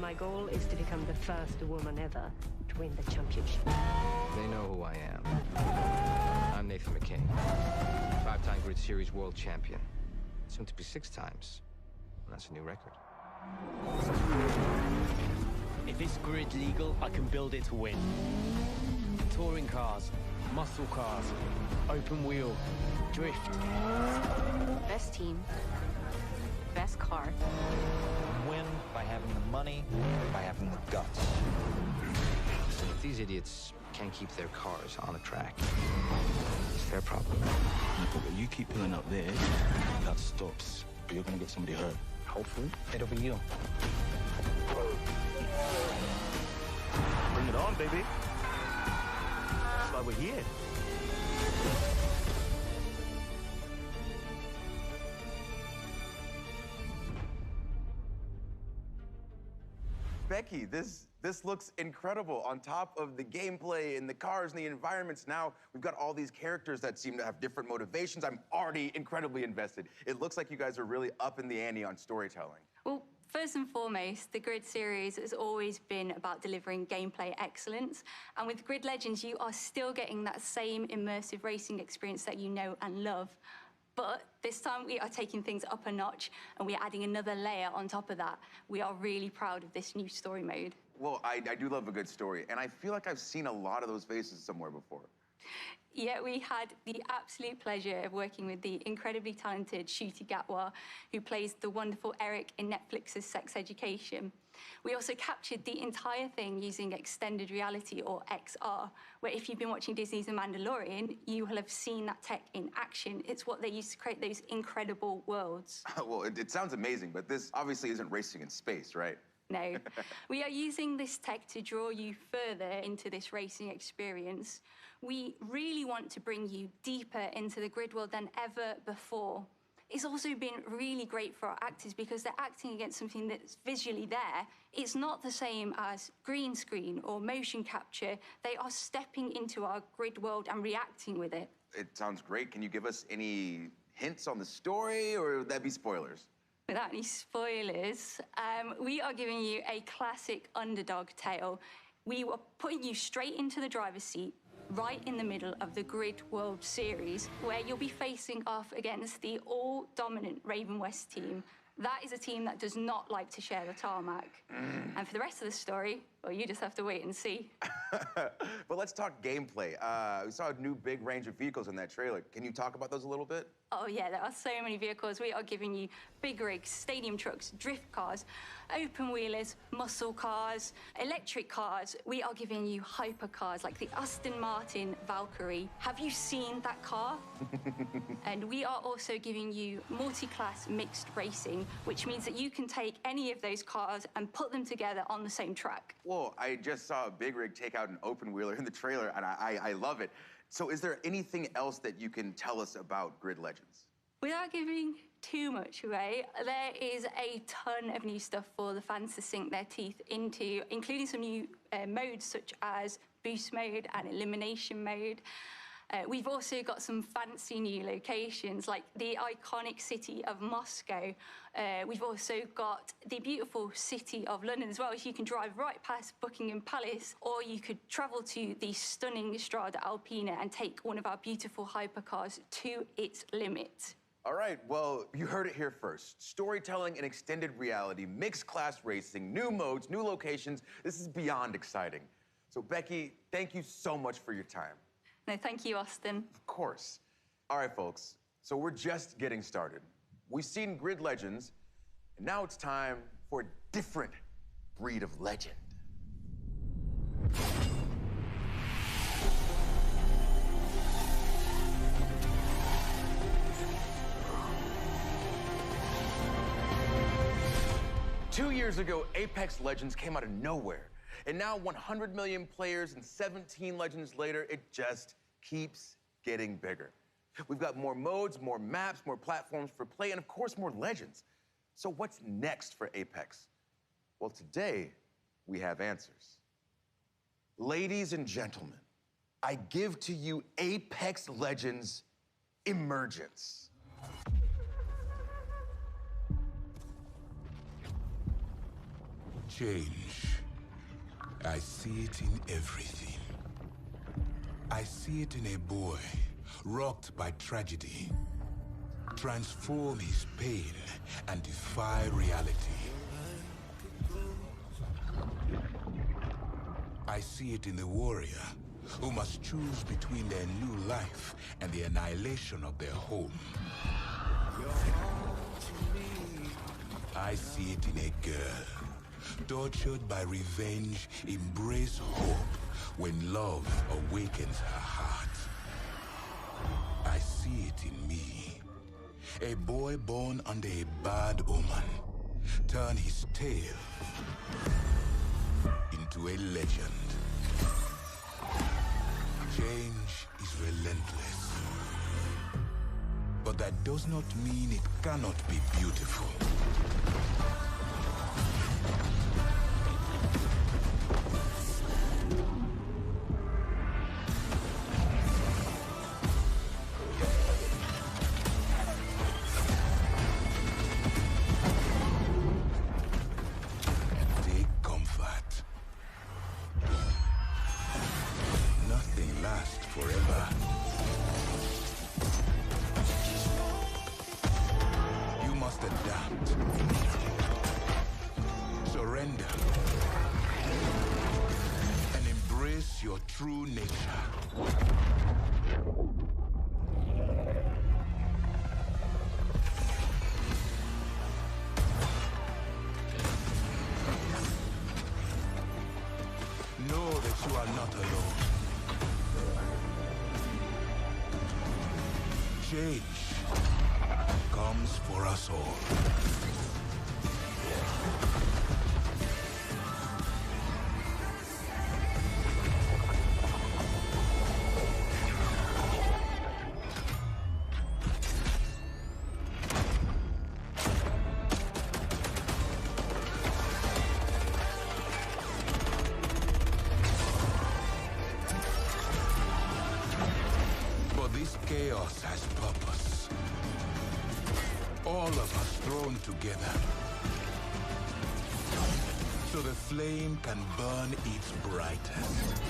My goal is to become the first woman ever to win the championship. They know who I am. I'm Nathan McKinney, five-time Grid Series world champion. Soon to be 6 times. That's a new record. If it's grid legal, I can build it to win. Touring cars, muscle cars, open wheel, drift. Best team, best car. Win by having the money, by having the guts. If these idiots can't keep their cars on the track, it's their problem. You keep pulling up there, that stops, but you're gonna get somebody hurt. Hopefully, it'll be you. Bring it on, baby. That's why we're here. Becky, this looks incredible. On top of the gameplay and the cars and the environments, now we've got all these characters that seem to have different motivations. I'm already incredibly invested. It looks like you guys are really up in the ante on storytelling. Well, first and foremost, the Grid series has always been about delivering gameplay excellence. And with Grid Legends, you are still getting that same immersive racing experience that you know and love. But this time we are taking things up a notch and we're adding another layer on top of that. We are really proud of this new story mode. Well, I do love a good story, and I feel like I've seen a lot of those faces somewhere before. Yeah, we had the absolute pleasure of working with the incredibly talented Ncuti Gatwa, who plays the wonderful Eric in Netflix's Sex Education. We also captured the entire thing using extended reality, or XR, where if you've been watching Disney's The Mandalorian, you will have seen that tech in action. It's what they used to create those incredible worlds. Well, it sounds amazing, but this obviously isn't racing in space, right? No. We are using this tech to draw you further into this racing experience. We really want to bring you deeper into the grid world than ever before. It's also been really great for our actors because they're acting against something that's visually there. It's not the same as green screen or motion capture. They are stepping into our grid world and reacting with it. It sounds great. Can you give us any hints on the story, or would that be spoilers? Without any spoilers, we are giving you a classic underdog tale. We are putting you straight into the driver's seat, right in the middle of the Grid World Series, where you'll be facing off against the all-dominant Raven West team. That is a team that does not like to share the tarmac. And for the rest of the story, well, you just have to wait and see. But let's talk gameplay. We saw a new big range of vehicles in that trailer. Can you talk about those a little bit? Oh, yeah, there are so many vehicles. We are giving you big rigs, stadium trucks, drift cars, open wheelers, muscle cars, electric cars. We are giving you hyper cars like the Aston Martin Valkyrie. Have you seen that car? And we are also giving you multi-class mixed racing, which means that you can take any of those cars and put them together on the same track. Well, I just saw a big rig take out an open wheeler in the trailer, and I love it. So is there anything else that you can tell us about Grid Legends? Without giving too much away, there is a ton of new stuff for the fans to sink their teeth into, including some new modes such as boost mode and elimination mode. We've also got some fancy new locations like the iconic city of Moscow. We've also got the beautiful city of London as well, so you can drive right past Buckingham Palace, or you could travel to the stunning Strada Alpina and take one of our beautiful hypercars to its limit. All right, well, you heard it here first. Storytelling and extended reality, mixed class racing, new modes, new locations. This is beyond exciting. So Becky, thank you so much for your time. No, thank you, Austin. Of course. All right, folks, so we're just getting started. We've seen Grid Legends, and now it's time for a different breed of legend. Two years ago, Apex Legends came out of nowhere. And now 100 million players and 17 Legends later, it just keeps getting bigger. We've got more modes, more maps, more platforms for play, and of course, more Legends. So what's next for Apex? Well, today, we have answers. Ladies and gentlemen, I give to you Apex Legends Emergence. Change. I see it in everything. I see it in a boy rocked by tragedy. Transform his pain and defy reality. I see it in the warrior who must choose between their new life and the annihilation of their home. I see it in a girl, tortured by revenge, embrace hope when love awakens her heart. I see it in me, a boy born under a bad omen, turn his tale into a legend. Change is relentless. But that does not mean it cannot be beautiful. Take comfort. Nothing lasts forever. You must adapt. Surrender. And embrace your true nature. Know that you are not alone. Change comes for us all. But this chaos has purpose. All of us thrown together. So the flame can burn its brightest.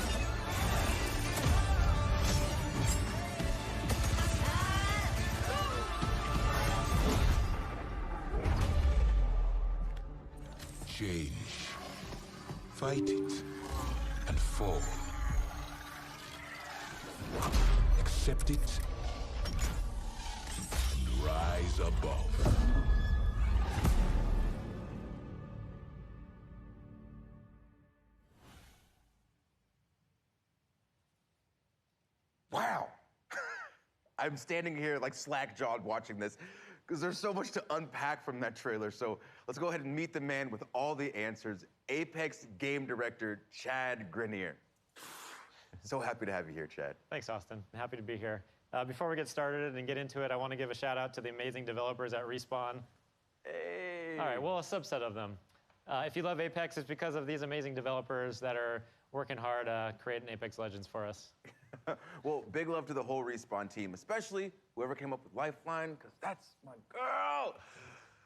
Change. Fight it and fall. Accept it and rise above. Wow. I'm standing here like slack-jawed watching this because there's so much to unpack from that trailer. So let's go ahead and meet the man with all the answers, Apex game director Chad Grenier. So happy to have you here, Chad. Thanks, Austin. I'm happy to be here. Before we get started and get into it, I want to give a shout out to the amazing developers at Respawn. Hey. All right, well, a subset of them. If you love Apex, it's because of these amazing developers that are working hard creating Apex Legends for us. Well, big love to the whole Respawn team, especially whoever came up with Lifeline, because that's my girl.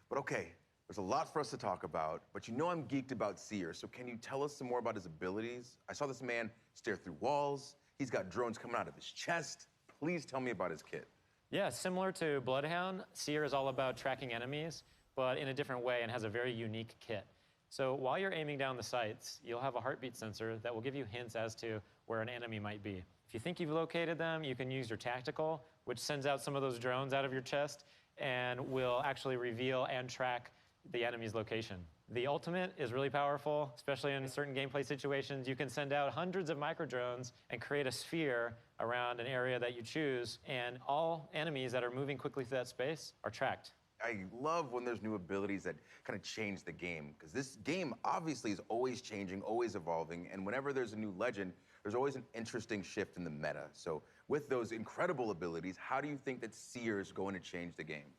But okay, there's a lot for us to talk about, but you know I'm geeked about Seer, so can you tell us some more about his abilities? I saw this man stare through walls. He's got drones coming out of his chest. Please tell me about his kit. Yeah, similar to Bloodhound, Seer is all about tracking enemies, but in a different way and has a very unique kit. So while you're aiming down the sights, you'll have a heartbeat sensor that will give you hints as to where an enemy might be. If you think you've located them, you can use your tactical, which sends out some of those drones out of your chest and will actually reveal and track the enemy's location. The ultimate is really powerful, especially in certain gameplay situations. You can send out hundreds of micro drones and create a sphere around an area that you choose, and all enemies that are moving quickly through that space are tracked. I love when there's new abilities that kind of change the game, because this game obviously is always changing, always evolving, and whenever there's a new legend, there's always an interesting shift in the meta. So with those incredible abilities, how do you think that Seer is going to change the game?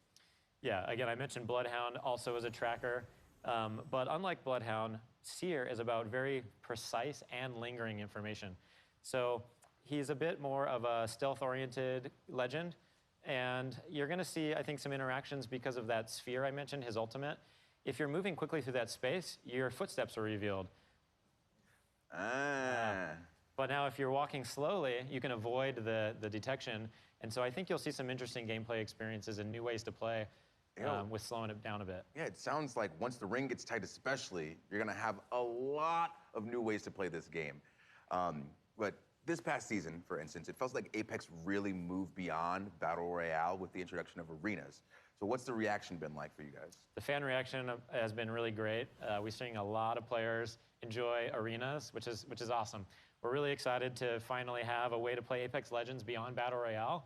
Yeah, again, I mentioned Bloodhound also as a tracker, but unlike Bloodhound, Seer is about very precise and lingering information. So he's a bit more of a stealth-oriented legend, and you're going to see, I think, some interactions because of that sphere I mentioned, his ultimate. if you're moving quickly through that space, your footsteps are revealed. But now if you're walking slowly, you can avoid the detection. And so I think you'll see some interesting gameplay experiences and new ways to play with slowing it down a bit. Yeah, it sounds like once the ring gets tight especially, you're gonna have a lot of new ways to play this game. But this past season, for instance, it felt like Apex really moved beyond Battle Royale with the introduction of arenas. So what's the reaction been like for you guys? The fan reaction has been really great. We're seeing a lot of players enjoy arenas, which is awesome. We're really excited to finally have a way to play Apex Legends beyond Battle Royale.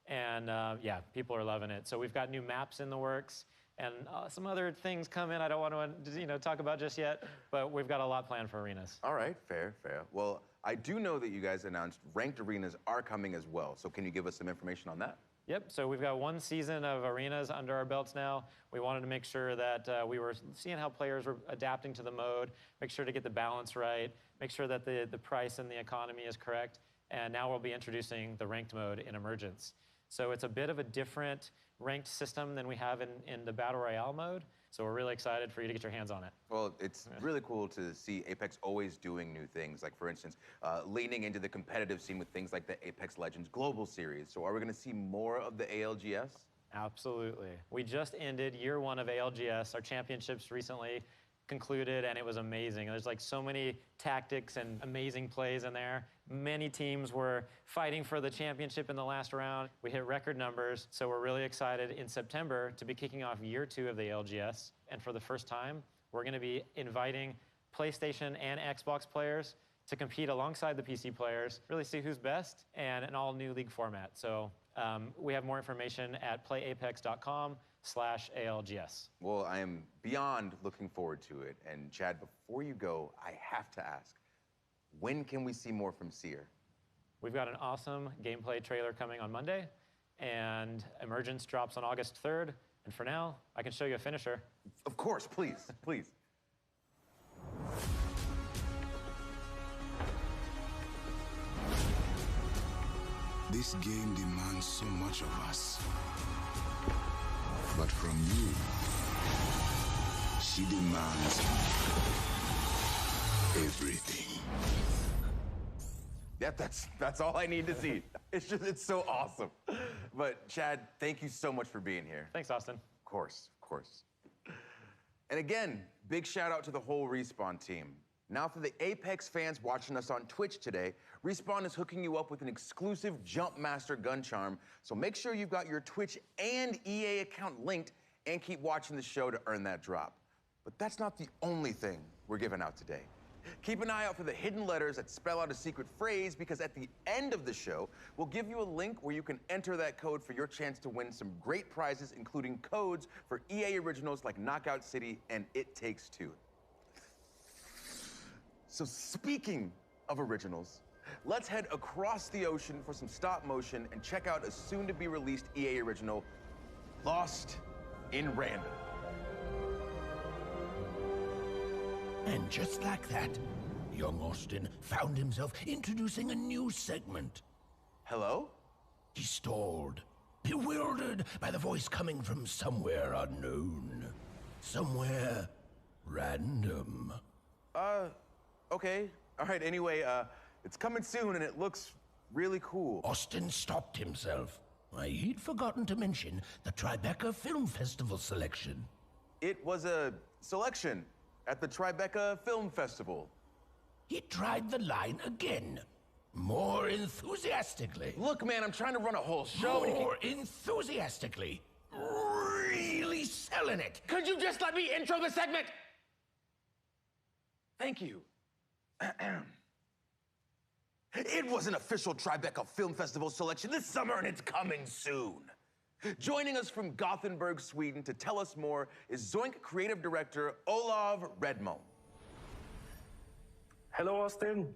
And yeah, people are loving it. So we've got new maps in the works and some other things coming I don't want to talk about just yet, but we've got a lot planned for arenas. All right, fair. Well, I do know that you guys announced ranked arenas are coming as well. So can you give us some information on that? Yep, so we've got one season of arenas under our belts now. We wanted to make sure that we were seeing how players were adapting to the mode, make sure to get the balance right, make sure that the price and the economy is correct. And now we'll be introducing the ranked mode in Emergence. So it's a bit of a different ranked system than we have in the Battle Royale mode. So we're really excited for you to get your hands on it. Well, it's really cool to see Apex always doing new things. Like, for instance, leaning into the competitive scene with things like the Apex Legends Global Series. So are we going to see more of the ALGS? Absolutely. We just ended year 1 of ALGS. Our championships recently concluded, and it was amazing. There's like so many tactics and amazing plays in there. Many teams were fighting for the championship in the last round. We hit record numbers, so we're really excited in September to be kicking off year 2 of the ALGS. And for the first time, we're gonna be inviting PlayStation and Xbox players to compete alongside the PC players, really see who's best, and an all-new league format. So we have more information at playapex.com/ALGS. Well, I am beyond looking forward to it. And Chad, before you go, I have to ask, when can we see more from Seer? We've got an awesome gameplay trailer coming on Monday, and Emergence drops on August 3rd. And for now, I can show you a finisher. Of course, please, please. This game demands so much of us. But from you, she demands everything. Yeah, that's all I need to see. It's so awesome. But Chad, thank you so much for being here. Thanks, Austin. Of course. And again, big shout out to the whole Respawn team. Now for the Apex fans watching us on Twitch today, Respawn is hooking you up with an exclusive Jumpmaster gun charm, so make sure you've got your Twitch and EA account linked and keep watching the show to earn that drop. But that's not the only thing we're giving out today. Keep an eye out for the hidden letters that spell out a secret phrase, because at the end of the show, we'll give you a link where you can enter that code for your chance to win some great prizes, including codes for EA originals like Knockout City and It Takes Two. So speaking of originals, let's head across the ocean for some stop motion and check out a soon-to-be-released EA original, Lost in Random. And just like that, young Austin found himself introducing a new segment. Hello? He stalled, bewildered by the voice coming from somewhere unknown. Somewhere random. Okay. All right, anyway, it's coming soon and it looks really cool. Austin stopped himself. He'd forgotten to mention the Tribeca Film Festival selection. It was a selection at the Tribeca Film Festival. He tried the line again, more enthusiastically. Look, man, I'm trying to run a whole show. More enthusiastically. Really selling it. Could you just let me intro the segment? Thank you. It was an official Tribeca Film Festival selection this summer, and it's coming soon. Joining us from Gothenburg, Sweden to tell us more is Zoink creative director Olav Redmo. Hello, Austin.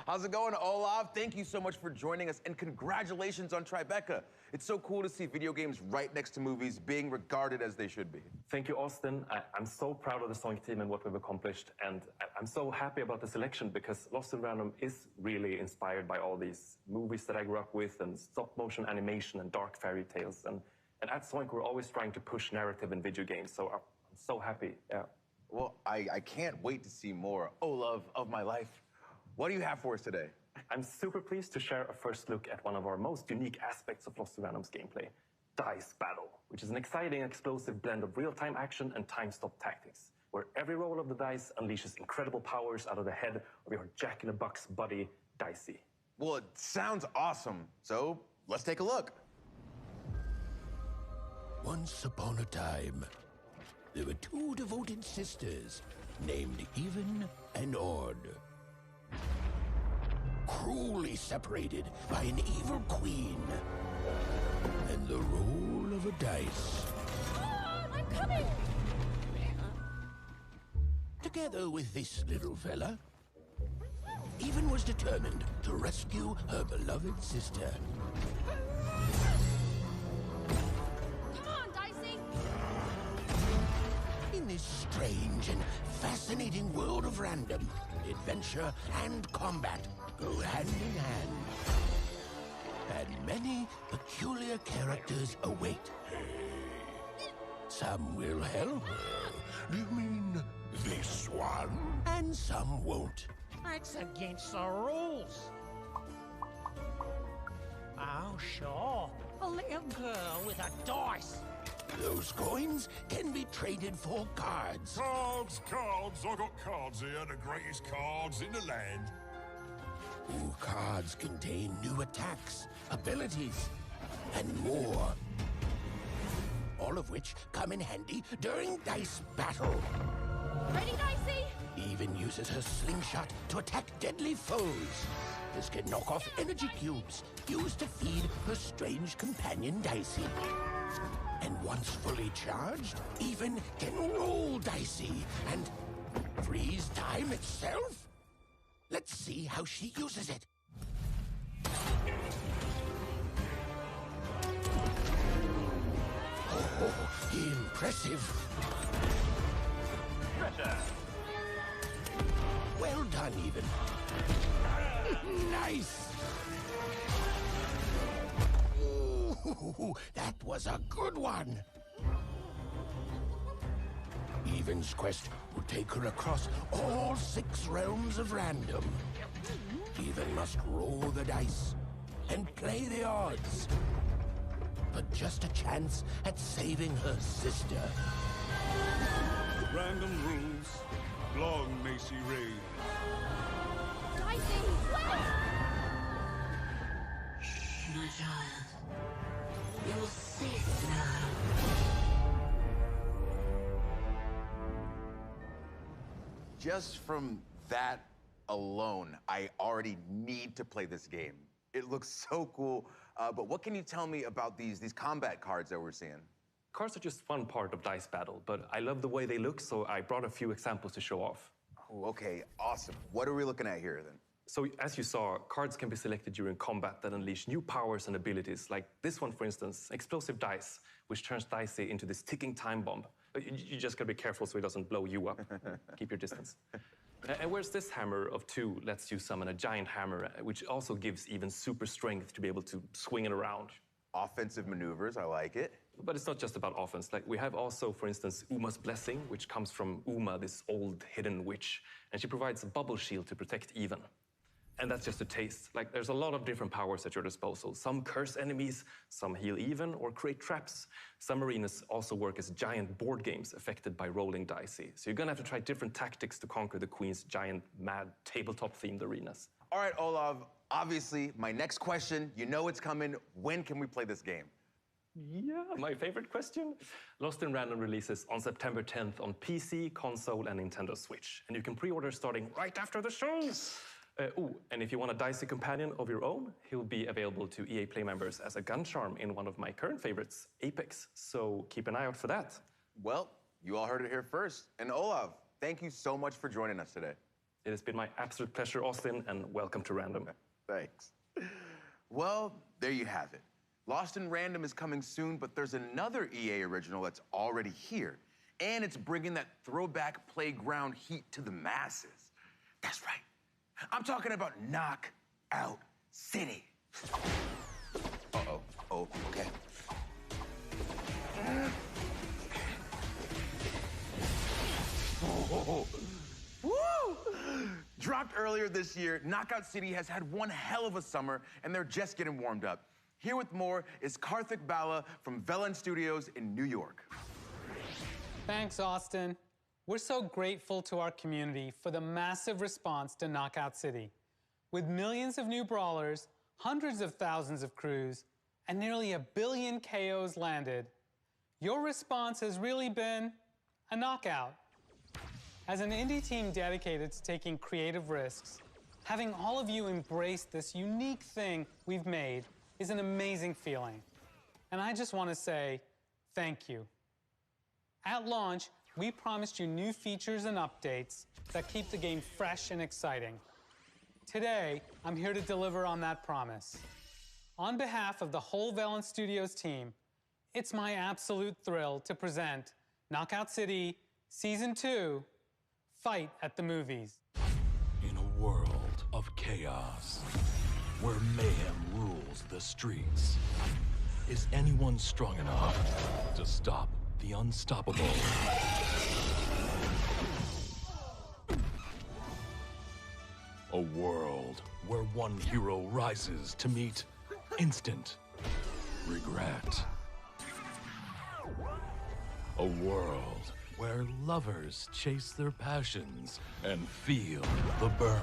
How's it going, Olav? Thank you so much for joining us, and congratulations on Tribeca. It's so cool to see video games right next to movies being regarded as they should be. Thank you, Austin. I'm so proud of the Zoink team and what we've accomplished, and I'm so happy about the selection because Lost in Random is really inspired by all these movies that I grew up with and stop-motion animation and dark fairy tales. And at Zoink, we're always trying to push narrative in video games, so so happy, yeah. Well, I can't wait to see more Olav of my life. What do you have for us today? I'm super pleased to share a first look at one of our most unique aspects of Lost in Random's gameplay, Dice Battle, which is an exciting, explosive blend of real-time action and time-stop tactics, where every roll of the dice unleashes incredible powers out of the head of your Jack-in-the-Box buddy, Dicey. Well, it sounds awesome, so let's take a look. Once upon a time, there were two devoted sisters named Even and Ord. Cruelly separated by an evil queen and the roll of a dice. I'm coming! Together with this little fella, Even was determined to rescue her beloved sister. Come on, Dicey! In this strange and fascinating world of random, adventure and combat go hand in hand. And many peculiar characters await. Some will help her. Do you mean this one? And some won't. That's against the rules. Oh, sure. A little girl with a dice. Those coins can be traded for cards. Cards, cards. I got cards here, the greatest cards in the land. Ooh, cards contain new attacks, abilities, and more. All of which come in handy during Dice Battle. Ready, Dicey? Even uses her slingshot to attack deadly foes. This can knock off energy cubes used to feed her strange companion Dicey. And once fully charged, Even can roll Dicey and freeze time itself. Let's see how she uses it. Oh, impressive. Pressure. Well done, Even. Nice. Ooh, that was a good one. Even's quest will take her across all 6 realms of random. Even must roll the dice and play the odds. But just a chance at saving her sister. Random rules. Long may she reign. Dicey, wait! My child, you're safe now. Just from that alone, I already need to play this game. It looks so cool, but what can you tell me about these combat cards that we're seeing? Cards are just one part of Dice Battle, but I love the way they look, so I brought a few examples to show off. Oh, okay, awesome. What are we looking at here, then? So, as you saw, cards can be selected during combat that unleash new powers and abilities, like this one, for instance, Explosive Dice, which turns Dicey into this ticking time bomb. You just gotta be careful so it doesn't blow you up. Keep your distance. And whereas this hammer of 2 lets you summon a giant hammer, which also gives Even super strength to be able to swing it around. Offensive maneuvers, I like it. But it's not just about offense. Like, we have also, for instance, Uma's Blessing, which comes from Uma, this old hidden witch. And she provides a bubble shield to protect Even. And that's just a taste. Like, there's a lot of different powers at your disposal. Some curse enemies, some heal Even or create traps. Some arenas also work as giant board games affected by rolling dicey. So you're gonna have to try different tactics to conquer the Queen's giant, mad, tabletop-themed arenas. All right, Olav, obviously, my next question, you know it's coming. When can we play this game? Yeah, my favorite question. Lost in Random releases on September 10th on PC, console, and Nintendo Switch. And you can pre-order starting right after the show. And if you want a Dicey companion of your own, he'll be available to EA Play members as a gun charm in one of my current favorites, Apex. So keep an eye out for that. Well, you all heard it here first. And Olav, thank you so much for joining us today. It has been my absolute pleasure, Austin, and welcome to Random. Thanks. Well, there you have it. Lost in Random is coming soon, but there's another EA original that's already here. And it's bringing that throwback playground heat to the masses. That's right. I'm talking about Knockout City. Uh-oh. Oh, okay. Woo! Dropped earlier this year, Knockout City has had one hell of a summer, and they're just getting warmed up. Here with more is Karthik Bala from Velan Studios in New York. Thanks, Austin. We're so grateful to our community for the massive response to Knockout City. With millions of new brawlers, hundreds of thousands of crews, and nearly 1 billion KOs landed, your response has really been a knockout. As an indie team dedicated to taking creative risks, having all of you embrace this unique thing we've made is an amazing feeling. And I just want to say thank you. At launch, we promised you new features and updates that keep the game fresh and exciting. Today, I'm here to deliver on that promise. On behalf of the whole Velan Studios team, it's my absolute thrill to present Knockout City Season 2, Fight at the Movies. In a world of chaos, where mayhem rules the streets, is anyone strong enough to stop the unstoppable? A world where one hero rises to meet instant regret. A world where lovers chase their passions and feel the burn.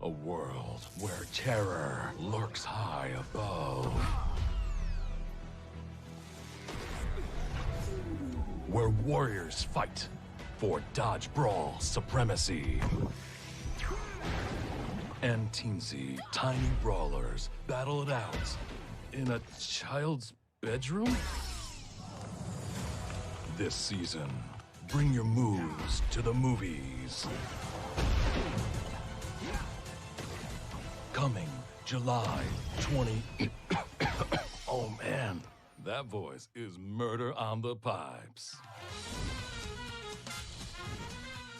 A world where terror lurks high above. Where warriors fight for dodge brawl supremacy. And teensy tiny brawlers battle it out in a child's bedroom? This season, bring your moves to the movies. Coming July 20... Oh man, that voice is murder on the pipes.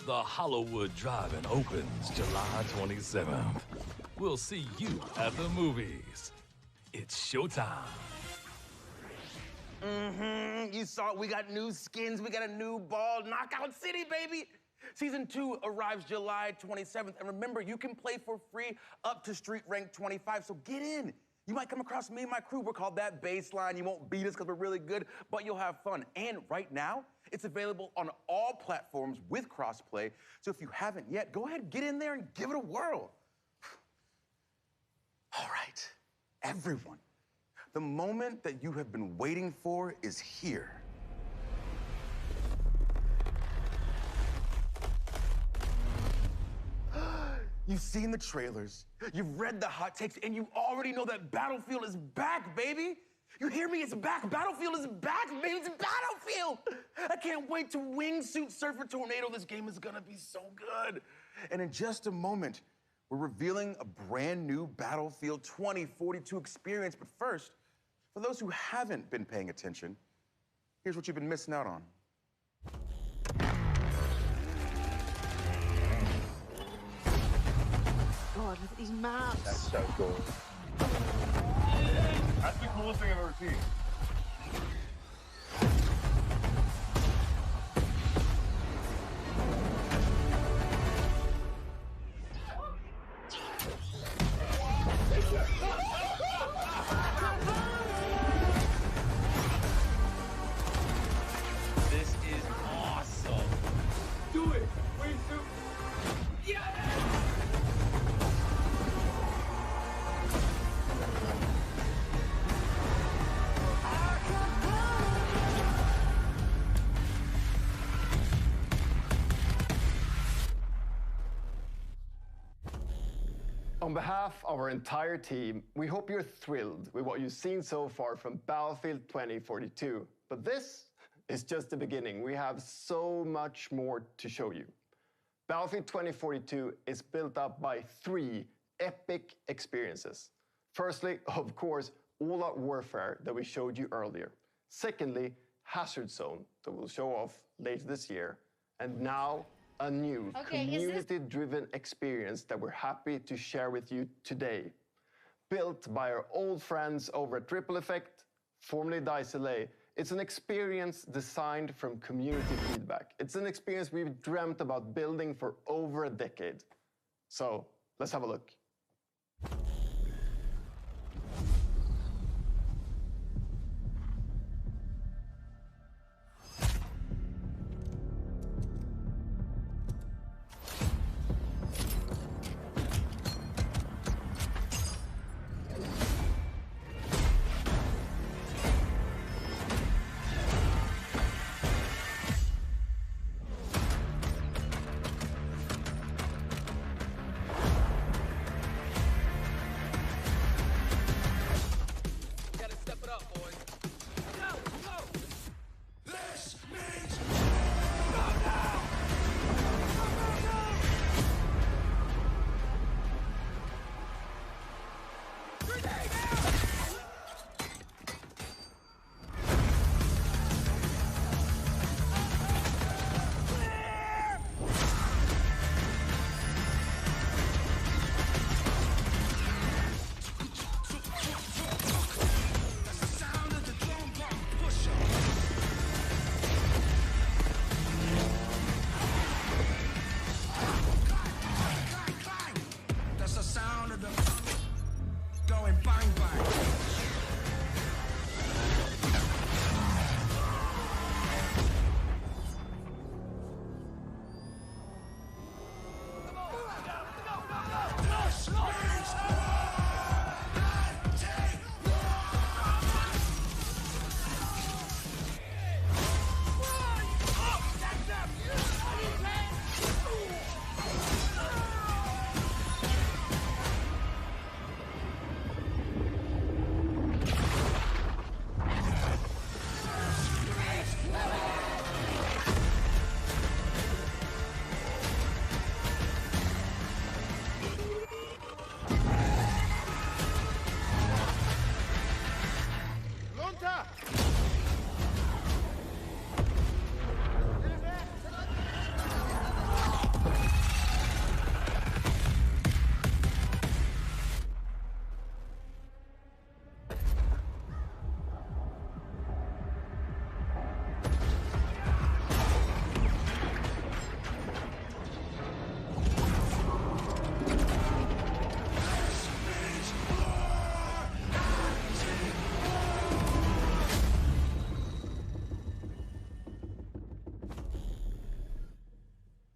The Hollywood Drive-In opens July 27th. We'll see you at the movies. It's showtime. You saw it. We got new skins. We got a new ball. Knockout City, baby. Season 2 arrives July 27th. And remember, you can play for free up to Street Rank 25, so get in. You might come across me and my crew. We're called That Baseline. You won't beat us because we're really good, but you'll have fun. And right now, it's available on all platforms with crossplay. So if you haven't yet, go ahead, get in there and give it a whirl. All right, everyone. The moment that you have been waiting for is here. You've seen the trailers, you've read the hot takes, and you already know that Battlefield is back, baby. You hear me? It's back. Battlefield is back, baby. It's Battlefield. I can't wait to wingsuit surf a tornado. This game is gonna be so good. And in just a moment, we're revealing a brand new Battlefield 2042 experience. But first, for those who haven't been paying attention, here's what you've been missing out on. God, look at these maps. That's so cool. That's the coolest thing I've ever seen. This is awesome. Do it! Wait, do On behalf of our entire team, we hope you're thrilled with what you've seen so far from Battlefield 2042. But this is just the beginning. We have so much more to show you. Battlefield 2042 is built up by 3 epic experiences. Firstly, of course, All-Out Warfare that we showed you earlier. Secondly, Hazard Zone that we'll show off later this year. And now, a new community-driven experience that we're happy to share with you today. Built by our old friends over at Triple Effect, formerly DICE LA, It's an experience designed from community feedback. It's an experience we've dreamt about building for over a decade. So let's have a look.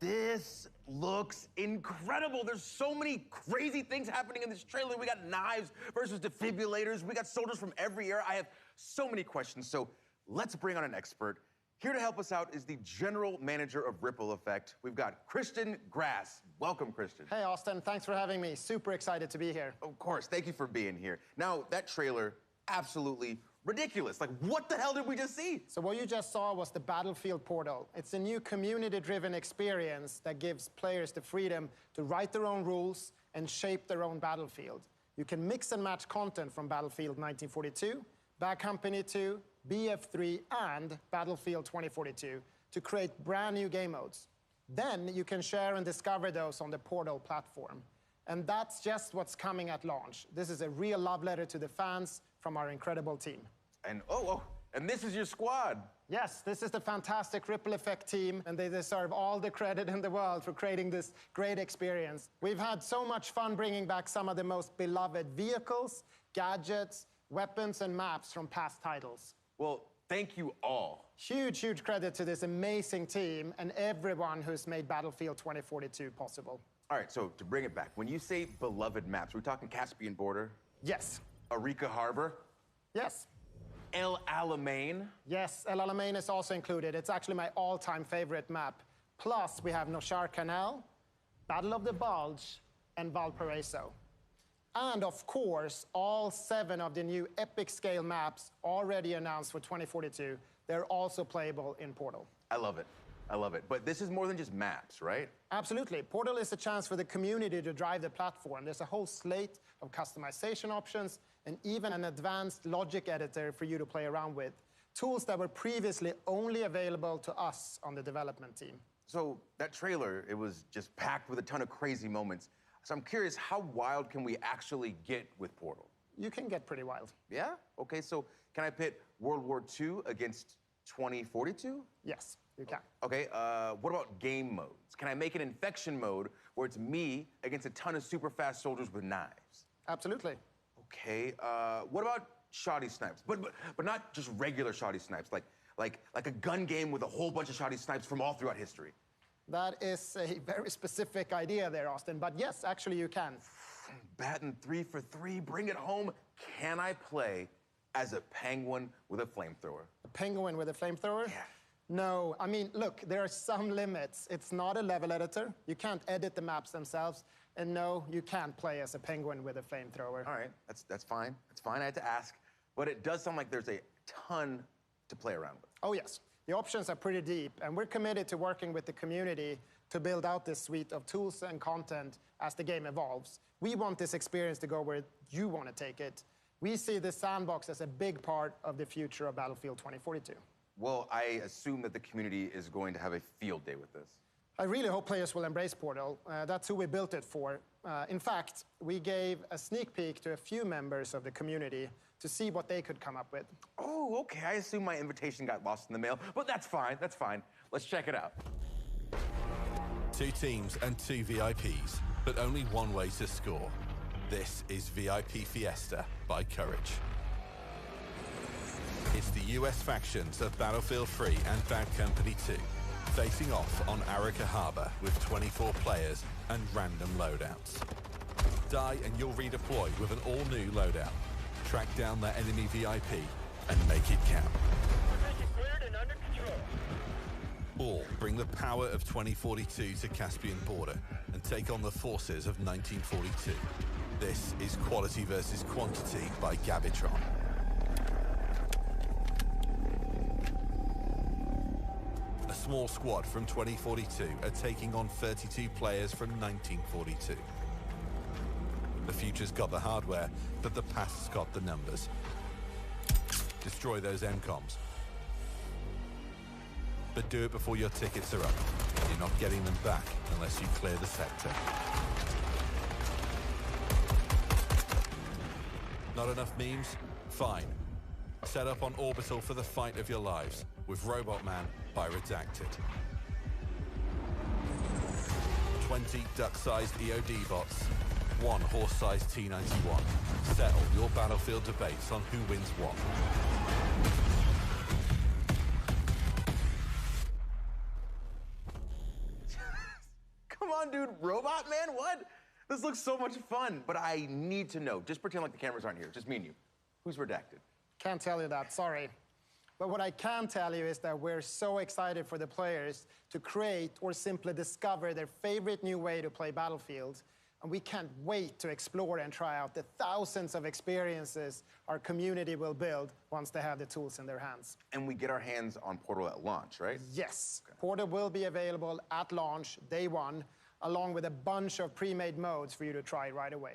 This looks incredible. There's so many crazy things happening in this trailer. We got knives versus defibrillators. We got soldiers from every era. I have so many questions, so let's bring on an expert. Here to help us out is the general manager of Ripple Effect. We've got Christian Grass. Welcome, Christian. Hey, Austin. Thanks for having me. Super excited to be here. Of course. Thank you for being here. Now, that trailer, absolutely ridiculous. Like, what the hell did we just see? So what you just saw was the Battlefield Portal. It's a new community-driven experience that gives players the freedom to write their own rules and shape their own battlefield. You can mix and match content from Battlefield 1942, Bad Company 2, BF3, and Battlefield 2042 to create brand new game modes. Then you can share and discover those on the Portal platform. And that's just what's coming at launch. This is a real love letter to the fans from our incredible team. And and this is your squad. Yes, this is the fantastic Ripple Effect team, and they deserve all the credit in the world for creating this great experience. We've had so much fun bringing back some of the most beloved vehicles, gadgets, weapons, and maps from past titles. Well, thank you all. Huge, huge credit to this amazing team and everyone who's made Battlefield 2042 possible. All right, so to bring it back, when you say beloved maps, we're talking Caspian Border? Yes. Arica Harbor? Yes. El Alamein? Yes, El Alamein is also included. It's actually my all-time favorite map. Plus, we have Noshar Canal, Battle of the Bulge, and Valparaiso. And of course, all 7 of the new epic scale maps already announced for 2042, they're also playable in Portal. I love it. I love it. But this is more than just maps, right? Absolutely. Portal is a chance for the community to drive the platform. There's a whole slate of customization options and even an advanced logic editor for you to play around with. Tools that were previously only available to us on the development team. So that trailer, it was just packed with a ton of crazy moments. So I'm curious, how wild can we actually get with Portal? You can get pretty wild. Yeah? Okay, so can I pit World War II against 2042? Yes, you can. Okay, what about game modes? Can I make an infection mode where it's me against a ton of super fast soldiers with knives? Absolutely. Okay, what about shoddy snipes? But not just regular shoddy snipes, like a gun game with a whole bunch of shoddy snipes from all throughout history. That is a very specific idea there, Austin, but yes, actually you can. Batting 3 for 3, bring it home. Can I play as a penguin with a flamethrower? A penguin with a flamethrower? Yeah. No, I mean, look, there are some limits. It's not a level editor. You can't edit the maps themselves. And no, you can't play as a penguin with a flamethrower. All right, that's fine. That's fine, I had to ask. But it does sound like there's a ton to play around with. Oh, yes. The options are pretty deep, and we're committed to working with the community to build out this suite of tools and content as the game evolves. We want this experience to go where you want to take it. We see the sandbox as a big part of the future of Battlefield 2042. Well, I assume that the community is going to have a field day with this. I really hope players will embrace Portal. That's who we built it for. In fact, we gave a sneak peek to a few members of the community to see what they could come up with. Oh, okay. I assume my invitation got lost in the mail, but that's fine. That's fine. Let's check it out. 2 teams and 2 VIPs, but only one way to score. This is VIP Fiesta by Courage. It's the US factions of Battlefield 3 and Bad Company 2, facing off on Arica Harbor with 24 players and random loadouts. Die and you'll redeploy with an all-new loadout. Track down that enemy VIP and make it count. Position cleared and under control. All bring the power of 2042 to Caspian border and take on the forces of 1942. This is Quality versus Quantity by Gabitron. A small squad from 2042 are taking on 32 players from 1942. The future's got the hardware, but the past's got the numbers. Destroy those MCOMs. But do it before your tickets are up. You're not getting them back unless you clear the sector. Not enough memes? Fine. Set up on Orbital for the fight of your lives with Robot Man by Redacted. 20 duck-sized EOD bots, 1 horse-sized T-91. Settle your Battlefield debates on who wins what. Come on, dude. Robot Man? What? This looks so much fun. But I need to know. Just pretend like the cameras aren't here. Just me and you. Who's Redacted? Can't tell you that, sorry. But what I can tell you is that we're so excited for the players to create or simply discover their favorite new way to play Battlefield. And we can't wait to explore and try out the thousands of experiences our community will build once they have the tools in their hands. And we get our hands on Portal at launch, right? Yes. Okay. Portal will be available at launch, day 1, along with a bunch of pre-made modes for you to try right away.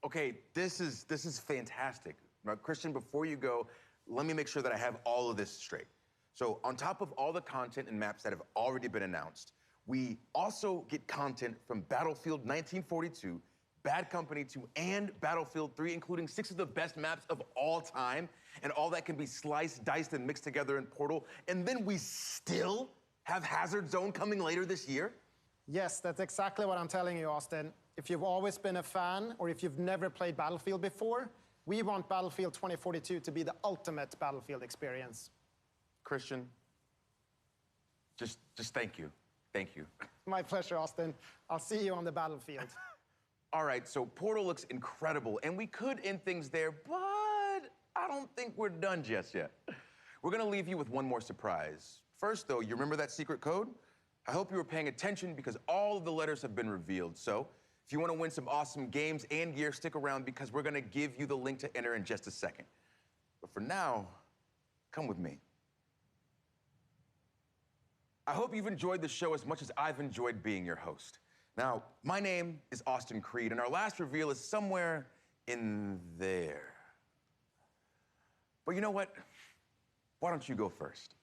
Okay, this is fantastic. Now, Christian, before you go, let me make sure that I have all of this straight. So on top of all the content and maps that have already been announced, we also get content from Battlefield 1942, Bad Company 2, and Battlefield 3, including 6 of the best maps of all time. And all that can be sliced, diced, and mixed together in Portal. And then we still have Hazard Zone coming later this year? Yes, that's exactly what I'm telling you, Austin. If you've always been a fan, or if you've never played Battlefield before, we want Battlefield 2042 to be the ultimate Battlefield experience. Christian, just thank you. Thank you. My pleasure, Austin. I'll see you on the battlefield. All right, so Portal looks incredible, and we could end things there, but I don't think we're done just yet. We're gonna leave you with one more surprise. First, though, you remember that secret code? I hope you were paying attention because all of the letters have been revealed. So if you want to win some awesome games and gear, stick around because we're gonna give you the link to enter in just a second. But for now, come with me. I hope you've enjoyed the show as much as I've enjoyed being your host. Now, my name is Austin Creed, and our last reveal is somewhere in there. But you know what? Why don't you go first?